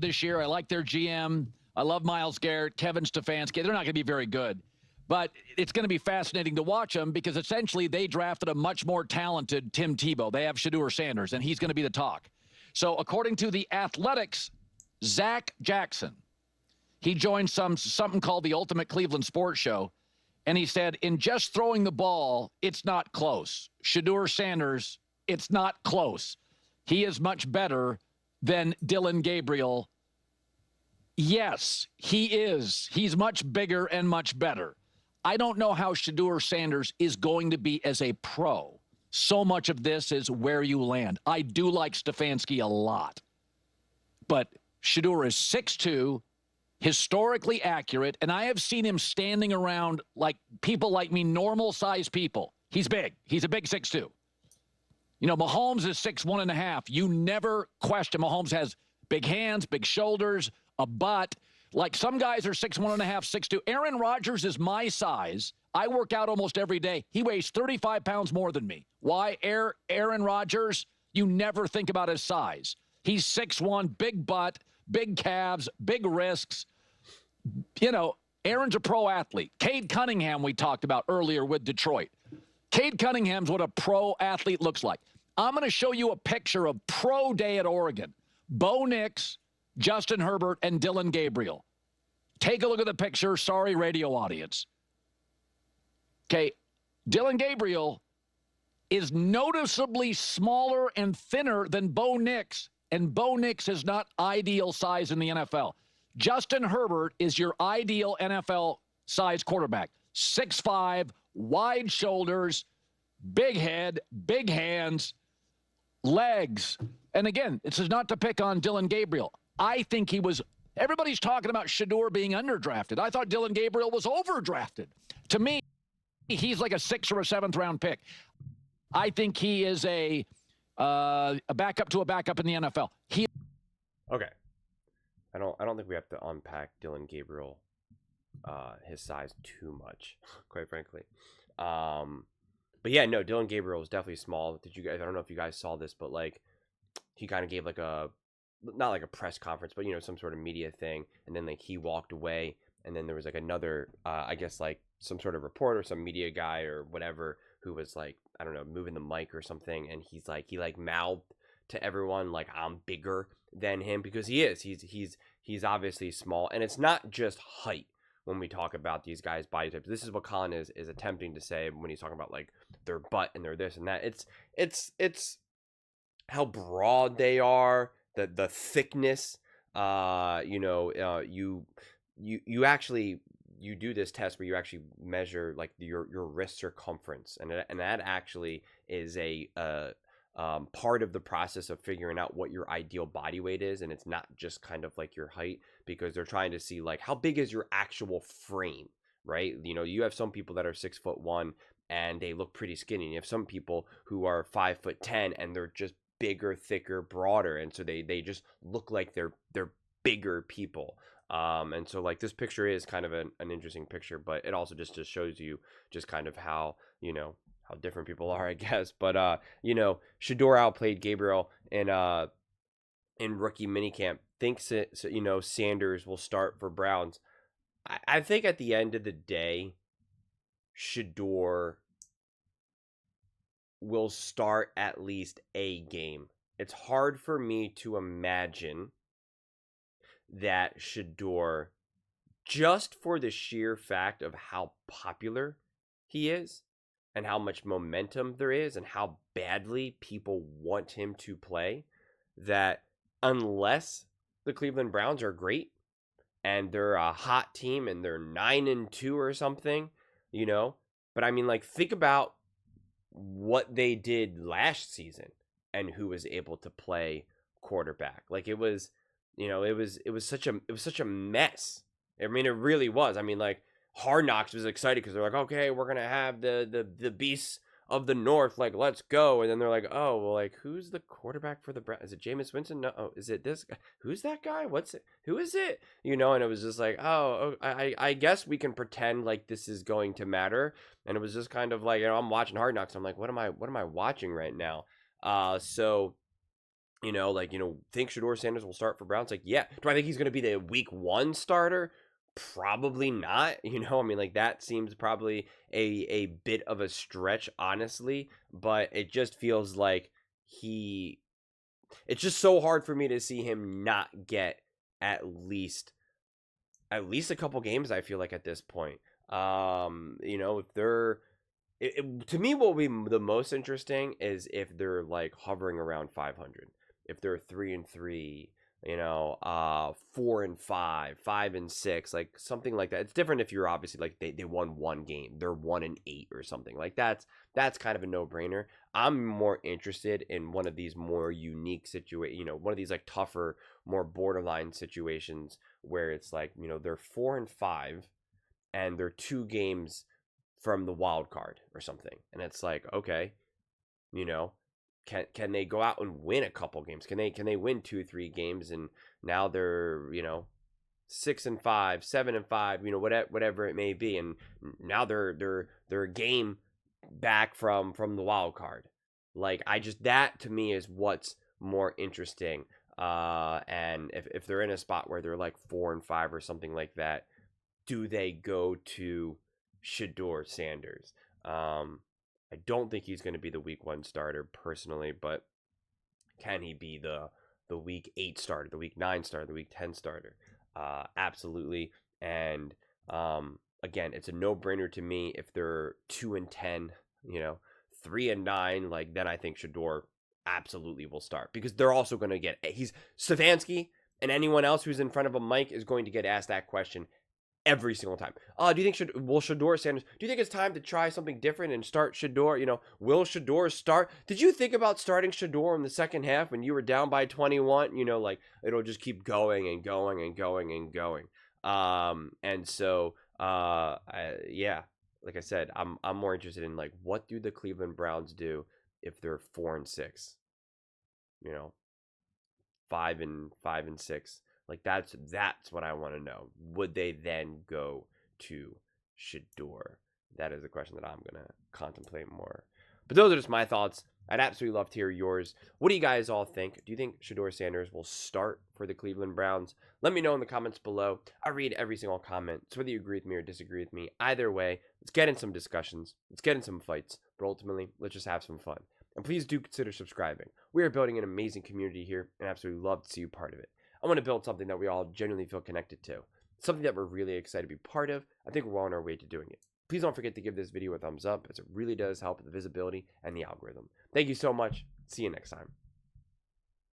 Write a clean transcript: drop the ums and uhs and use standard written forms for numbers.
this year. I like their GM. I love Myles Garrett, Kevin Stefanski. They're not going to be very good. But it's going to be fascinating to watch them because essentially they drafted a much more talented Tim Tebow. They have Shedeur Sanders, and he's going to be the talk. So according to the Athletics, Zach Jackson, he joined something called the Ultimate Cleveland Sports Show, and he said, in just throwing the ball, it's not close. Shedeur Sanders, it's not close. He is much better than Dillon Gabriel. Yes, he is. He's much bigger and much better. I don't know how Shedeur Sanders is going to be as a pro. So much of this is where you land. I do like Stefanski a lot. But Shedeur is 6'2", historically accurate, and I have seen him standing around like people like me, normal-sized people. He's big. He's a big 6'2". You know, Mahomes is 6'1.5". You never question Mahomes has big hands, big shoulders, a butt. Like some guys are 6'1.5", 6'2". Aaron Rodgers is my size. I work out almost every day. He weighs 35 pounds more than me. Why? Aaron Rodgers, you never think about his size. He's 6'1", big butt, big calves, big wrists. You know, Aaron's a pro athlete. Cade Cunningham we talked about earlier with Detroit. Cade Cunningham's what a pro athlete looks like. I'm going to show you a picture of pro day at Oregon. Bo Nix, Justin Herbert, and Dillon Gabriel. Take a look at the picture. Sorry, radio audience. Okay, Dillon Gabriel is noticeably smaller and thinner than Bo Nix, and Bo Nix is not ideal size in the NFL. Justin Herbert is your ideal NFL size quarterback. 6'5", wide shoulders, big head, big hands, legs. And again, this is not to pick on Dillon Gabriel. I think he was, everybody's talking about Shedeur being underdrafted. I thought Dillon Gabriel was overdrafted. To me, he's like a 6th or a 7th round pick. I think he is a backup to a backup in the NFL. Okay. I don't think we have to unpack Dillon Gabriel, his size too much, quite frankly. But yeah, no, Dillon Gabriel is definitely small. Did you guys? I don't know if you guys saw this, but like, he kind of gave like not like a press conference, but you know, some sort of media thing, and then like he walked away, and then there was like another, I guess like some sort of reporter, some media guy or whatever, who was like, I don't know, moving the mic or something, and he mouthed to everyone like, I'm bigger than him, because he is. He's obviously small, and it's not just height when we talk about these guys' body types. This is what Colin is attempting to say when he's talking about like their butt and their this and that. It's how broad they are, the thickness. You actually do this test where you actually measure like your wrist circumference, and that actually is a part of the process of figuring out what your ideal body weight is, and it's not just kind of like your height, because they're trying to see like how big is your actual frame, right? You know, you have some people that are 6'1" and they look pretty skinny, and you have some people who are 5'10" and they're just bigger, thicker, broader, and so they just look like they're bigger people. And so like this picture is kind of an interesting picture, but it also just shows you just kind of how, you know, how different people are, I guess. But you know, Shedeur outplayed Gabriel in rookie minicamp. Thinks it, so, you know, Sanders will start for Browns. I think at the end of the day, Shedeur will start at least a game. It's hard for me to imagine that Shedeur, just for the sheer fact of how popular he is and how much momentum there is and how badly people want him to play, that unless the Cleveland Browns are great and they're a hot team and they're 9-2 or something, you know, but I mean, like, think about what they did last season and who was able to play quarterback. Like, it was, you know, it was such a mess. I mean, it really was. I mean, like, Hard Knocks was excited because they're like, okay, we're gonna have the beasts of the North, like, let's go. And then they're like, oh, well, like, who's the quarterback for the Browns? Is it Jameis Winston? No, oh, is it this guy? Who's that guy? What's it? Who is it? You know, and it was just like, oh, I guess we can pretend like this is going to matter. And it was just kind of like, you know, I'm watching Hard Knocks. I'm like, what am I watching right now? So think Shedeur Sanders will start for Browns? Like, yeah. Do I think he's going to be the week 1 starter? Probably not. That seems probably a bit of a stretch, honestly. But it just feels like it's just so hard for me to see him not get at least a couple games, I feel like, at this point. If they're to me, what will be the most interesting is if they're like hovering around 500. If they're 3-3, 4-5, 5-6, like something like that. It's different if you're obviously like they won 1 game, they're 1-8 or something like that's kind of a no-brainer. I'm more interested in one of these more unique one of these like tougher, more borderline situations where it's like, they're 4-5 and they're 2 games from the wild card or something. And it's like, okay, can they go out and win a couple games? Can they win 2-3 games and now they're, 6-5, 7-5, whatever it may be, and now they're a game back from the wild card. Like, that to me is what's more interesting. And if they're in a spot where they're like 4-5 or something like that, do they go to Shedeur Sanders? I don't think he's going to be the week 1 starter personally, but can he be the week 8 starter, the week 9 starter, the week 10 starter? Absolutely. And again, it's a no-brainer to me if they're 2-10, 3-9, like then I think Shedeur absolutely will start, because they're also going to get Stefanski and anyone else who's in front of a mic is going to get asked that question every single time. Do you think Shedeur Sanders? Do you think it's time to try something different and start Shedeur? Will Shedeur start? Did you think about starting Shedeur in the second half when you were down by 21? Like it'll just keep going and going and going and going. And so yeah, like I said, I'm more interested in like what do the Cleveland Browns do if they're 4-6? 5-6. Like that's what I want to know. Would they then go to Shedeur? That is a question that I'm gonna contemplate more. But those are just my thoughts. I'd absolutely love to hear yours. What do you guys all think? Do you think Shedeur Sanders will start for the Cleveland Browns? Let me know in the comments below. I read every single comment. So whether you agree with me or disagree with me, either way, let's get in some discussions. Let's get in some fights. But ultimately, let's just have some fun. And please do consider subscribing. We are building an amazing community here, and I absolutely love to see you part of it. I want to build something that we all genuinely feel connected to. Something that we're really excited to be part of. I think we're well on our way to doing it. Please don't forget to give this video a thumbs up, as it really does help with the visibility and the algorithm. Thank you so much. See you next time.